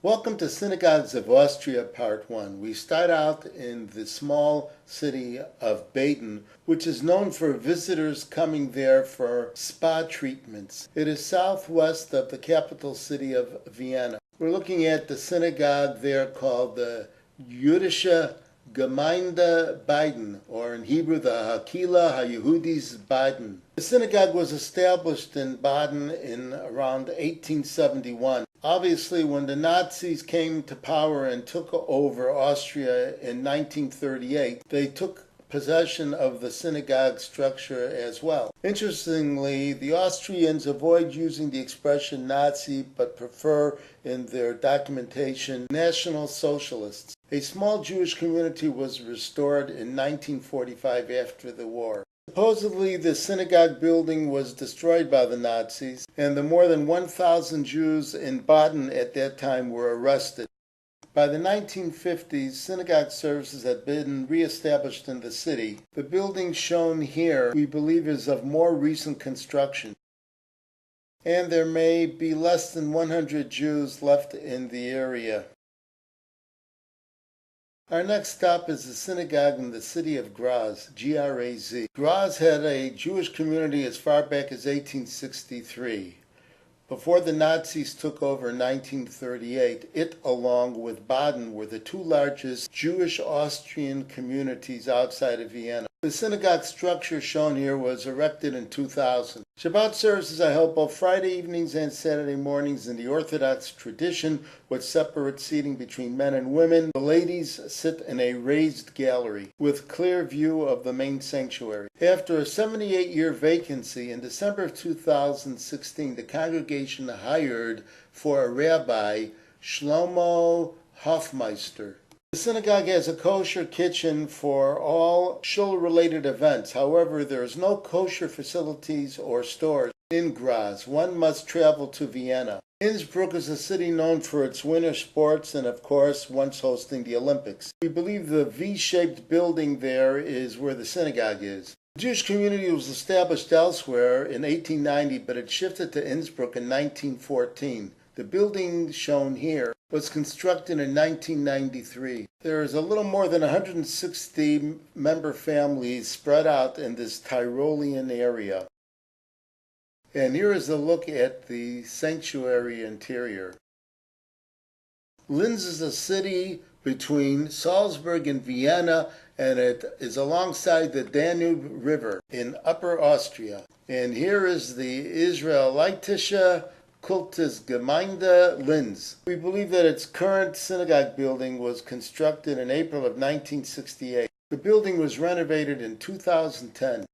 Welcome to Synagogues of Austria, Part 1. We start out in the small city of Baden, which is known for visitors coming there for spa treatments. It is southwest of the capital city of Vienna. We're looking at the synagogue there called the Jüdische Gemeinde Baden, or in Hebrew, the Hakila HaYehudis Baden. The synagogue was established in Baden in around 1871. Obviously, when the Nazis came to power and took over Austria in 1938, they took possession of the synagogue structure as well. Interestingly, the Austrians avoid using the expression Nazi but prefer in their documentation National Socialists. A small Jewish community was restored in 1945 after the war. Supposedly, the synagogue building was destroyed by the Nazis, and the more than 1,000 Jews in Baden at that time were arrested. By the 1950s, synagogue services had been reestablished in the city. The building shown here, we believe, is of more recent construction, and there may be less than 100 Jews left in the area. Our next stop is the synagogue in the city of Graz, G-R-A-Z. Graz had a Jewish community as far back as 1863. Before the Nazis took over in 1938, it, along with Baden, were the two largest Jewish Austrian communities outside of Vienna. The synagogue structure shown here was erected in 2000. Shabbat services are held both Friday evenings and Saturday mornings in the Orthodox tradition, with separate seating between men and women. The ladies sit in a raised gallery with clear view of the main sanctuary. After a 78-year vacancy, in December of 2016, the congregation hired for a rabbi, Shlomo Hofmeister. The synagogue has a kosher kitchen for all shul-related events. However, there is no kosher facilities or stores in Graz. One must travel to Vienna. Innsbruck is a city known for its winter sports and, of course, once hosting the Olympics. We believe the V-shaped building there is where the synagogue is. The Jewish community was established elsewhere in 1890, but it shifted to Innsbruck in 1914. The building shown here was constructed in 1993. There is a little more than 160 member families spread out in this Tyrolean area. And here is a look at the sanctuary interior. Linz is a city between Salzburg and Vienna, and it is alongside the Danube River in Upper Austria. And here is the Israelitische Kultusgemeinde Linz. We believe that its current synagogue building was constructed in April of 1968. The building was renovated in 2010.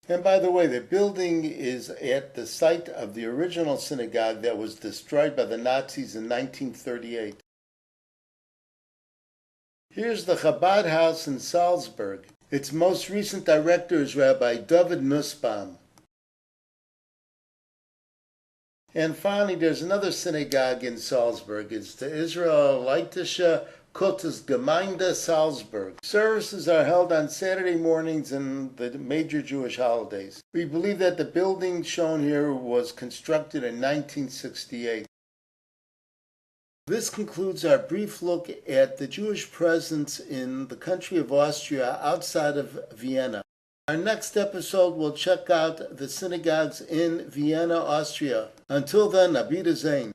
And by the way, the building is at the site of the original synagogue that was destroyed by the Nazis in 1938. Here's the Chabad house in Salzburg. Its most recent director is Rabbi David Nussbaum. And finally, there's another synagogue in Salzburg. It's the Israelitische Kultusgemeinde Salzburg. Services are held on Saturday mornings and the major Jewish holidays. We believe that the building shown here was constructed in 1968. This concludes our brief look at the Jewish presence in the country of Austria outside of Vienna. Our next episode will check out the synagogues in Vienna, Austria. Until then, auf Wiedersehen.